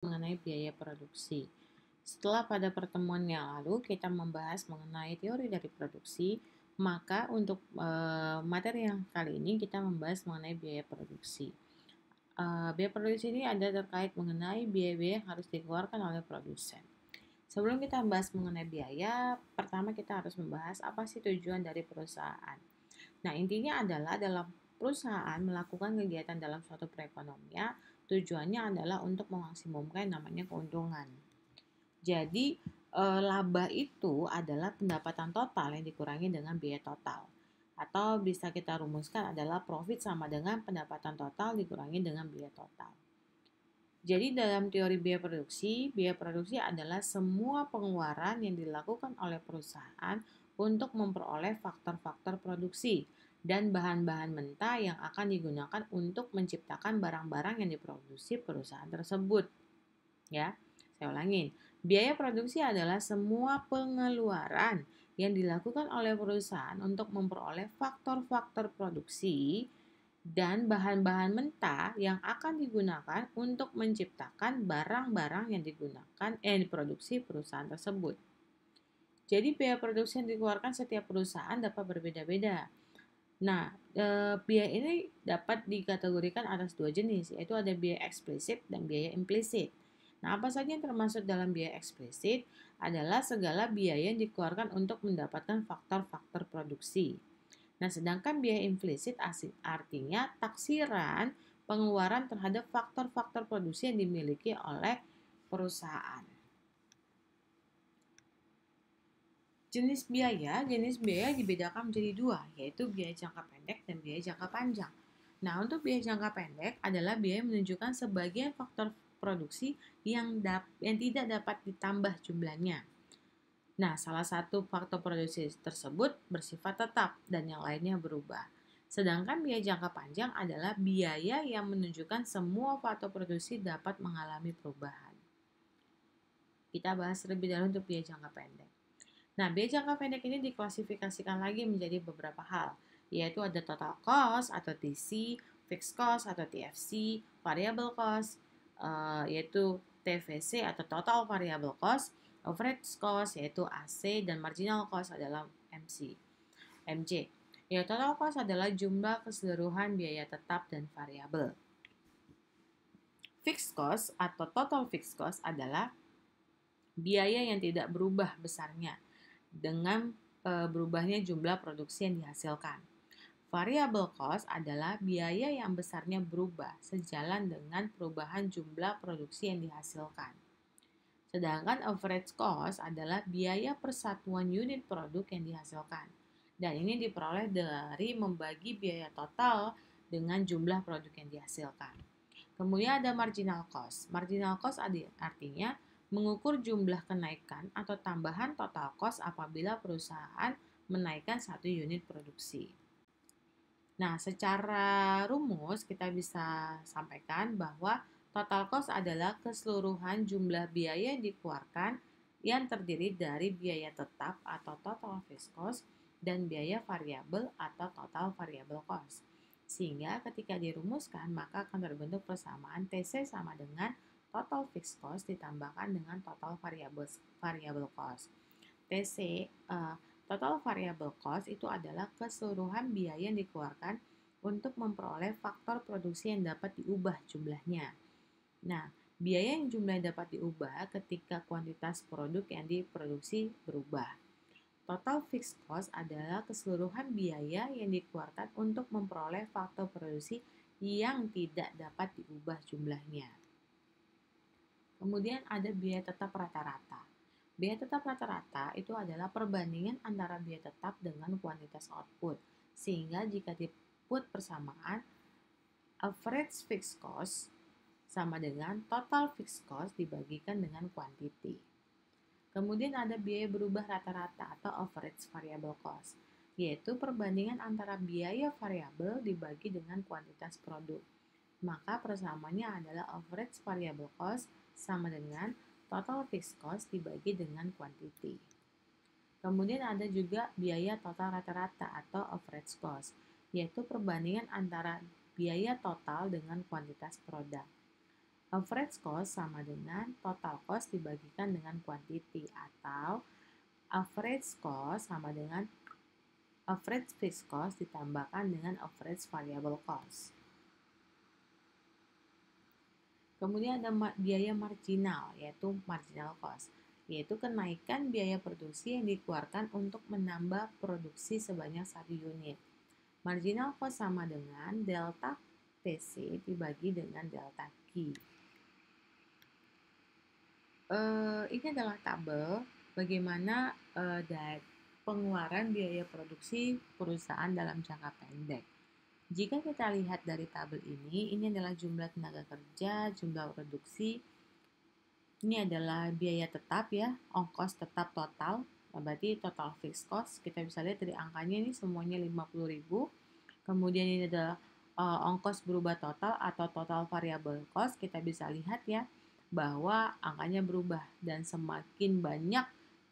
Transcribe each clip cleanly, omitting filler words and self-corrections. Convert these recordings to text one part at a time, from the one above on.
Mengenai biaya produksi. Setelah pada pertemuan yang lalu kita membahas mengenai teori dari produksi, maka untuk materi yang kali ini kita membahas mengenai biaya produksi. Biaya produksi ini ada terkait mengenai biaya-biaya yang harus dikeluarkan oleh produsen. Sebelum kita membahas mengenai biaya, pertama kita harus membahas apa sih tujuan dari perusahaan. Nah, intinya adalah dalam perusahaan melakukan kegiatan dalam suatu perekonomian, tujuannya adalah untuk memaksimumkan namanya keuntungan. Jadi, laba itu adalah pendapatan total yang dikurangi dengan biaya total. Atau bisa kita rumuskan adalah profit sama dengan pendapatan total dikurangi dengan biaya total. Jadi dalam teori biaya produksi adalah semua pengeluaran yang dilakukan oleh perusahaan untuk memperoleh faktor-faktor produksi dan bahan-bahan mentah yang akan digunakan untuk menciptakan barang-barang yang diproduksi perusahaan tersebut. Ya, saya ulangin. Biaya produksi adalah semua pengeluaran yang dilakukan oleh perusahaan untuk memperoleh faktor-faktor produksi dan bahan-bahan mentah yang akan digunakan untuk menciptakan barang-barang yang diproduksi perusahaan tersebut. Jadi biaya produksi yang dikeluarkan setiap perusahaan dapat berbeda-beda. Nah, biaya ini dapat dikategorikan atas dua jenis, yaitu ada biaya eksplisit dan biaya implisit. Nah, apa saja yang termasuk dalam biaya eksplisit adalah segala biaya yang dikeluarkan untuk mendapatkan faktor-faktor produksi. Nah, sedangkan biaya implisit artinya taksiran pengeluaran terhadap faktor-faktor produksi yang dimiliki oleh perusahaan. Jenis biaya dibedakan menjadi dua, yaitu biaya jangka pendek dan biaya jangka panjang. Nah, untuk biaya jangka pendek adalah biaya menunjukkan sebagian faktor produksi yang tidak dapat ditambah jumlahnya. Nah, salah satu faktor produksi tersebut bersifat tetap dan yang lainnya berubah. Sedangkan biaya jangka panjang adalah biaya yang menunjukkan semua faktor produksi dapat mengalami perubahan. Kita bahas terlebih dahulu untuk biaya jangka pendek. Nah, biaya jangka pendek ini diklasifikasikan lagi menjadi beberapa hal, yaitu ada total cost atau TC, fixed cost atau TFC, variable cost, yaitu TVC atau total variable cost, average cost yaitu AC, dan marginal cost adalah MJ. Ya, total cost adalah jumlah keseluruhan biaya tetap dan variabel. Fixed cost atau total fixed cost adalah biaya yang tidak berubah besarnya dengan berubahnya jumlah produksi yang dihasilkan. Variable cost adalah biaya yang besarnya berubah sejalan dengan perubahan jumlah produksi yang dihasilkan. Sedangkan average cost adalah biaya persatuan unit produk yang dihasilkan. Dan ini diperoleh dari membagi biaya total dengan jumlah produk yang dihasilkan. Kemudian ada marginal cost. Marginal cost artinya mengukur jumlah kenaikan atau tambahan total cost apabila perusahaan menaikkan satu unit produksi. Nah, secara rumus kita bisa sampaikan bahwa total cost adalah keseluruhan jumlah biaya yang dikeluarkan yang terdiri dari biaya tetap atau total fixed cost dan biaya variabel atau total variable cost. Sehingga ketika dirumuskan maka akan terbentuk persamaan TC sama dengan total fixed cost ditambahkan dengan total variable cost. TC total variable cost itu adalah keseluruhan biaya yang dikeluarkan untuk memperoleh faktor produksi yang dapat diubah jumlahnya. Nah, biaya yang jumlahnya dapat diubah ketika kuantitas produk yang diproduksi berubah. Total fixed cost adalah keseluruhan biaya yang dikeluarkan untuk memperoleh faktor produksi yang tidak dapat diubah jumlahnya. Kemudian ada biaya tetap rata-rata. Biaya tetap rata-rata itu adalah perbandingan antara biaya tetap dengan kuantitas output. Sehingga jika diinput persamaan, average fixed cost sama dengan total fixed cost dibagikan dengan quantity. Kemudian ada biaya berubah rata-rata atau average variable cost, yaitu perbandingan antara biaya variabel dibagi dengan kuantitas produk. Maka persamaannya adalah average variable cost sama dengan total fixed cost dibagi dengan quantity. Kemudian ada juga biaya total rata-rata atau average cost, yaitu perbandingan antara biaya total dengan kuantitas produk. Average cost sama dengan total cost dibagikan dengan quantity, atau average cost sama dengan average fixed cost ditambahkan dengan average variable cost. Kemudian ada biaya marginal, yaitu marginal cost, yaitu kenaikan biaya produksi yang dikeluarkan untuk menambah produksi sebanyak 1 unit. Marginal cost sama dengan delta TC dibagi dengan delta Q. Ini adalah tabel bagaimana pengeluaran biaya produksi perusahaan dalam jangka pendek. Jika kita lihat dari tabel ini adalah jumlah tenaga kerja, jumlah produksi. Ini adalah biaya tetap ya, ongkos tetap total. Berarti total fixed cost, kita bisa lihat dari angkanya ini semuanya 50.000. Kemudian ini adalah ongkos berubah total atau total variable cost. Kita bisa lihat ya, bahwa angkanya berubah dan semakin banyak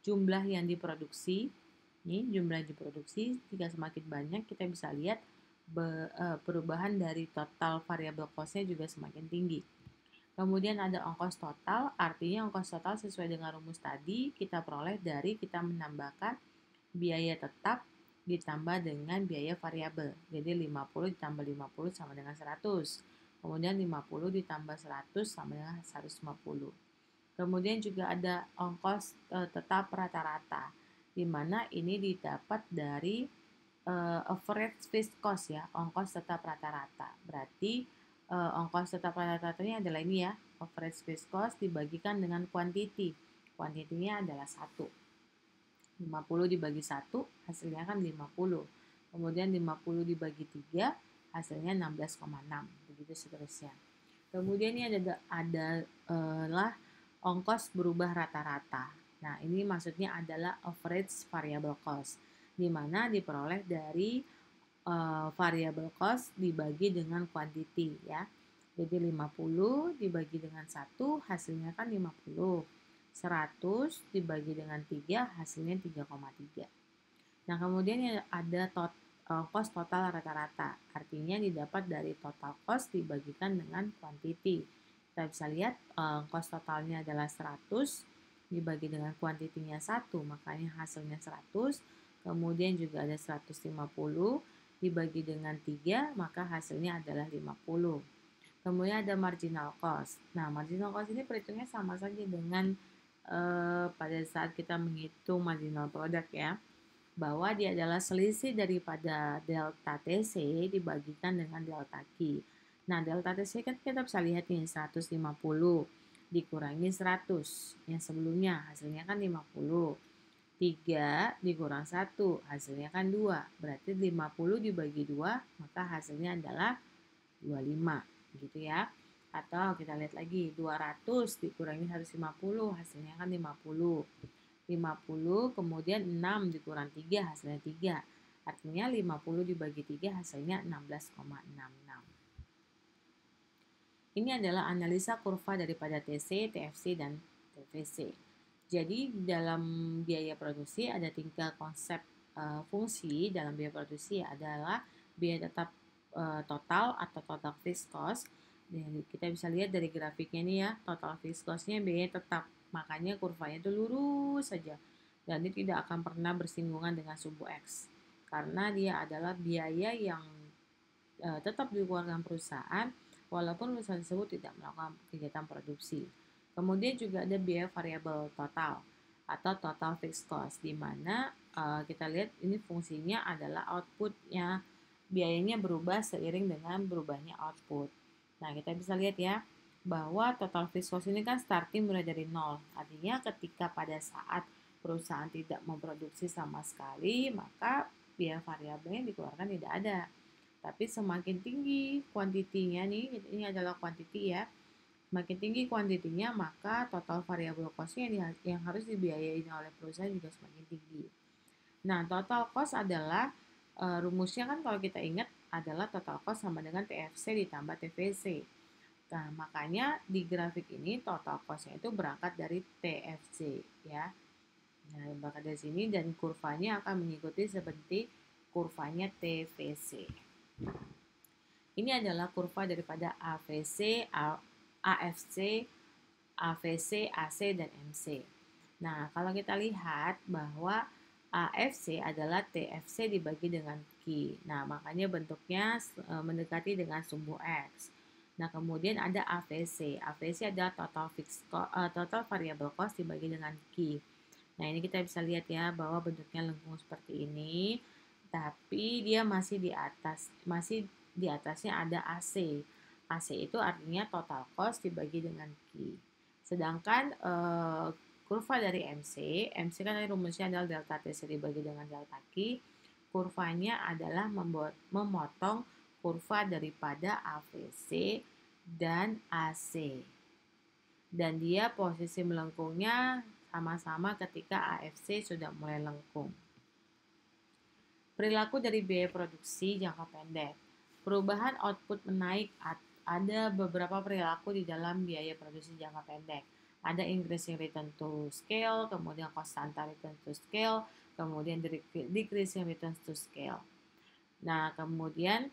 jumlah yang diproduksi, ini jumlah yang diproduksi, jika semakin banyak kita bisa lihat perubahan dari total variable cost-nya juga semakin tinggi. Kemudian ada ongkos total, artinya ongkos total sesuai dengan rumus tadi kita peroleh dari kita menambahkan biaya tetap ditambah dengan biaya variabel. Jadi 50 ditambah 50 sama dengan 100. Kemudian 50 ditambah 100 sama dengan 150. Kemudian juga ada ongkos tetap rata-rata, di mana ini didapat dari average fixed cost ya, ongkos tetap rata-rata. Berarti ongkos tetap rata-ratanya adalah ini ya, average fixed cost dibagikan dengan quantity. Quantity-nya adalah 1. 50 dibagi 1, hasilnya kan 50. Kemudian 50 dibagi 3, hasilnya 16,6. Begitu seterusnya. Kemudian ini adalah ongkos berubah rata-rata. Nah, ini maksudnya adalah average variable cost, di mana diperoleh dari variable cost dibagi dengan quantity ya. Jadi 50 dibagi dengan 1, hasilnya kan 50. 100 dibagi dengan 3, hasilnya 3,3. Nah, kemudian ada cost total rata-rata, artinya didapat dari total cost dibagikan dengan quantity. Kita bisa lihat cost totalnya adalah 100 dibagi dengan kuantitinya 1, makanya hasilnya 100. Kemudian juga ada 150 dibagi dengan 3, maka hasilnya adalah 50. Kemudian ada marginal cost. Nah, marginal cost ini perhitungnya sama saja dengan pada saat kita menghitung marginal product ya, bahwa dia adalah selisih daripada delta TC dibagikan dengan delta Q. Nah, delta TC kan kita bisa lihat nih 150 dikurangi 100 yang sebelumnya, hasilnya kan 50. 3 dikurang 1, hasilnya kan 2. Berarti 50 dibagi 2, maka hasilnya adalah 25. Gitu ya. Atau kita lihat lagi, 200 dikurangi 150, hasilnya kan 50. 50 kemudian 6 dikurang 3, hasilnya 3. Artinya 50 dibagi 3 hasilnya 16,66. Ini adalah analisa kurva daripada TC, TFC, dan TVC. Jadi dalam biaya produksi ada 3 konsep fungsi dalam biaya produksi, adalah biaya tetap total atau total fixed cost. Dan kita bisa lihat dari grafiknya nih ya, total fixed cost-nya biaya tetap. Makanya kurvanya itu lurus saja dan ini tidak akan pernah bersinggungan dengan subu X karena dia adalah biaya yang tetap dikeluarkan perusahaan walaupun perusahaan tersebut tidak melakukan kegiatan produksi. Kemudian juga ada biaya variabel total atau total fixed cost, di mana kita lihat ini fungsinya adalah outputnya, biayanya berubah seiring dengan berubahnya output. Nah, kita bisa lihat ya, bahwa total fixed cost ini kan starting mulai dari nol. Artinya ketika pada saat perusahaan tidak memproduksi sama sekali, maka biaya variabel yang dikeluarkan tidak ada. Tapi semakin tinggi kuantitinya nih, ini adalah kuantiti ya. Semakin tinggi kuantitinya, maka total variable cost-nya yang harus dibiayai oleh perusahaan juga semakin tinggi. Nah, total cost adalah rumusnya kan kalau kita ingat adalah total cost sama dengan TFC ditambah TVC. Nah, makanya di grafik ini total cost-nya itu berangkat dari TFC ya. Nah, berangkat dari sini dan kurvanya akan mengikuti seperti kurvanya TVC. Ini adalah kurva daripada AVC, AFC, AVC, AC, dan MC. Nah, kalau kita lihat bahwa AFC adalah TFC dibagi dengan Q. Nah, makanya bentuknya mendekati dengan sumbu X. Nah, kemudian ada AVC. AVC adalah total variable cost dibagi dengan Q. Nah, ini kita bisa lihat ya bahwa bentuknya lengkung seperti ini, tapi dia masih di atasnya ada AC. AC itu artinya total cost dibagi dengan Q. Sedangkan kurva dari MC kan rumusnya adalah delta TC dibagi dengan delta Q. Kurvanya adalah memotong kurva daripada AVC dan AC. Dan dia posisi melengkungnya sama-sama ketika AFC sudah mulai lengkung. Perilaku dari biaya produksi jangka pendek. Perubahan output menaik. Ada beberapa perilaku di dalam biaya produksi jangka pendek. Ada increasing return to scale, kemudian constanta return to scale, kemudian decreasing return to scale. Nah, kemudian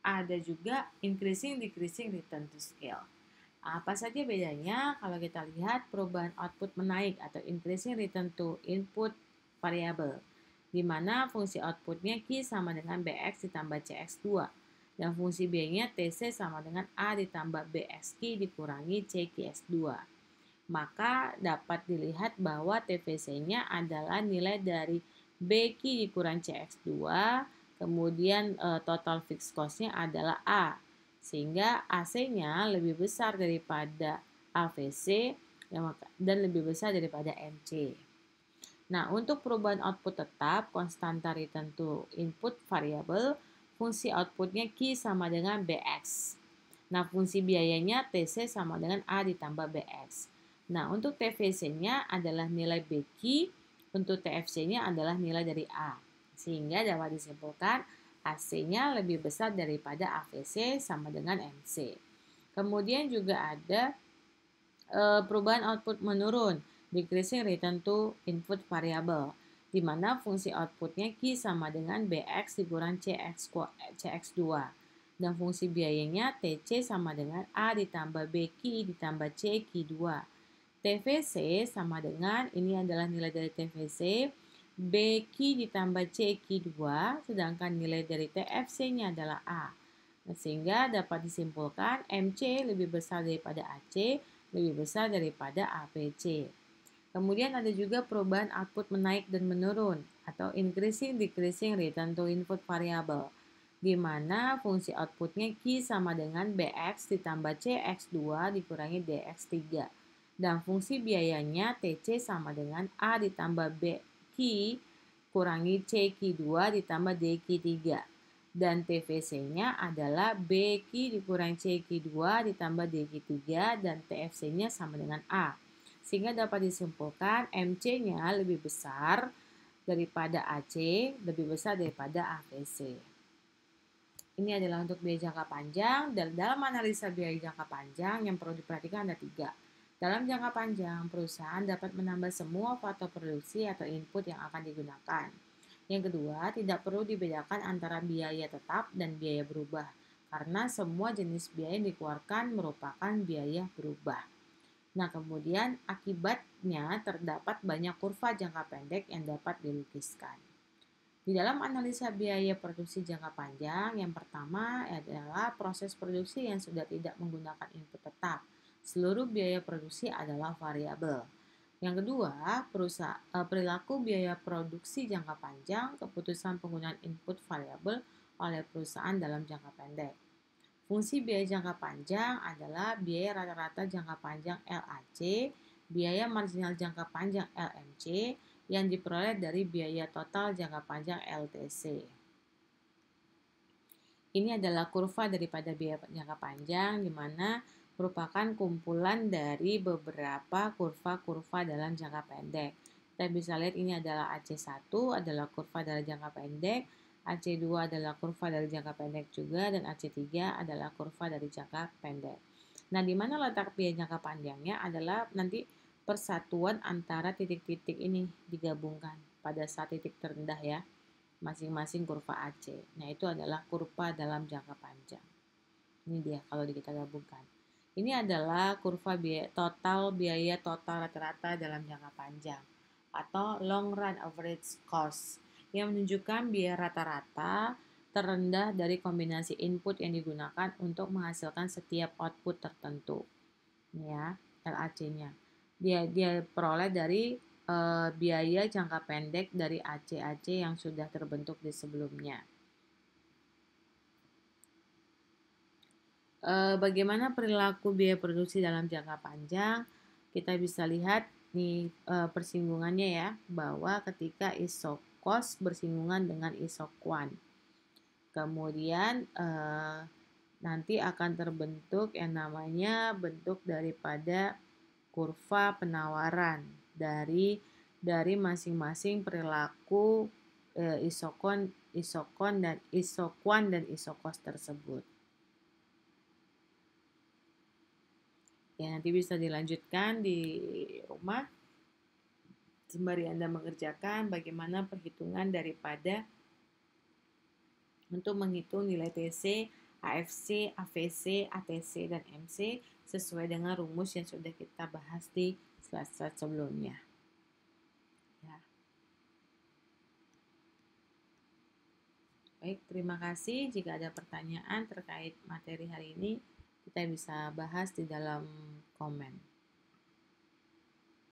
ada juga increasing decreasing return to scale. Apa saja bedanya kalau kita lihat perubahan output menaik atau increasing return to input variable, di mana fungsi outputnya Q sama dengan BX ditambah CX2, dan fungsi B-nya TC sama dengan A ditambah BXQ dikurangi CQX2. Maka dapat dilihat bahwa TVC-nya adalah nilai dari BQ dikurang CX2, kemudian total fixed cost-nya adalah A, sehingga AC-nya lebih besar daripada AVC dan lebih besar daripada MC. Nah, untuk perubahan output tetap, konstanta return to input variable, fungsi outputnya Q sama dengan BX. Nah, fungsi biayanya TC sama dengan A ditambah BX. Nah, untuk TVC-nya adalah nilai BQ, untuk TFC-nya adalah nilai dari A. Sehingga dapat disimpulkan AC-nya lebih besar daripada AVC sama dengan MC. Kemudian juga ada perubahan output menurun, decreasing return to input variable, di mana fungsi outputnya Q sama dengan BX dikurang CX2, dan fungsi biayanya TC sama dengan A ditambah BQ ditambah CQ2. TVC sama dengan, ini adalah nilai dari TVC, BQ ditambah CQ2, sedangkan nilai dari TFC-nya adalah A. Sehingga dapat disimpulkan MC lebih besar daripada AC, lebih besar daripada AVC. Kemudian ada juga perubahan output menaik dan menurun atau increasing decreasing return to input variable, di mana fungsi outputnya Q sama dengan BX ditambah CX2 dikurangi DX3, dan fungsi biayanya TC sama dengan A ditambah BQ kurangi CQ2 ditambah DQ3, dan TVC-nya adalah BQ dikurangi CQ2 ditambah DQ3, dan TFC-nya sama dengan A. Sehingga dapat disimpulkan MC-nya lebih besar daripada AC, lebih besar daripada AVC. Ini adalah untuk biaya jangka panjang, dan dalam analisa biaya jangka panjang yang perlu diperhatikan ada 3. Dalam jangka panjang, perusahaan dapat menambah semua faktor produksi atau input yang akan digunakan. Yang kedua, tidak perlu dibedakan antara biaya tetap dan biaya berubah, karena semua jenis biaya yang dikeluarkan merupakan biaya berubah. Nah, kemudian akibatnya terdapat banyak kurva jangka pendek yang dapat dilukiskan. Di dalam analisa biaya produksi jangka panjang, yang pertama adalah proses produksi yang sudah tidak menggunakan input tetap. Seluruh biaya produksi adalah variabel. Yang kedua, perilaku biaya produksi jangka panjang, keputusan penggunaan input variabel oleh perusahaan dalam jangka pendek. Fungsi biaya jangka panjang adalah biaya rata-rata jangka panjang LAC, biaya marginal jangka panjang LMC, yang diperoleh dari biaya total jangka panjang LTC. Ini adalah kurva daripada biaya jangka panjang, di mana merupakan kumpulan dari beberapa kurva-kurva dalam jangka pendek. Kita bisa lihat ini adalah AC1 adalah kurva dari jangka pendek, AC2 adalah kurva dari jangka pendek juga, dan AC3 adalah kurva dari jangka pendek. Nah, di mana letak biaya jangka panjangnya adalah nanti persatuan antara titik-titik ini digabungkan pada saat titik terendah ya, masing-masing kurva AC. Nah, itu adalah kurva dalam jangka panjang. Ini dia kalau kita gabungkan. Ini adalah kurva biaya total rata-rata dalam jangka panjang atau long run average cost yang menunjukkan biaya rata-rata terendah dari kombinasi input yang digunakan untuk menghasilkan setiap output tertentu. Ya, LAC-nya. Dia peroleh dari biaya jangka pendek dari AC-AC yang sudah terbentuk di sebelumnya. Bagaimana perilaku biaya produksi dalam jangka panjang? Kita bisa lihat nih persinggungannya ya, bahwa ketika isokos bersinggungan dengan isokwan, kemudian nanti akan terbentuk yang namanya bentuk daripada kurva penawaran dari masing-masing perilaku isokon dan isokwan dan isokos tersebut. Ya, nanti bisa dilanjutkan di rumah sembari Anda mengerjakan bagaimana perhitungan daripada untuk menghitung nilai TC, AFC, AVC, ATC, dan MC sesuai dengan rumus yang sudah kita bahas di slide-slide sebelumnya. Ya. Baik, terima kasih. Jika ada pertanyaan terkait materi hari ini, kita bisa bahas di dalam komen.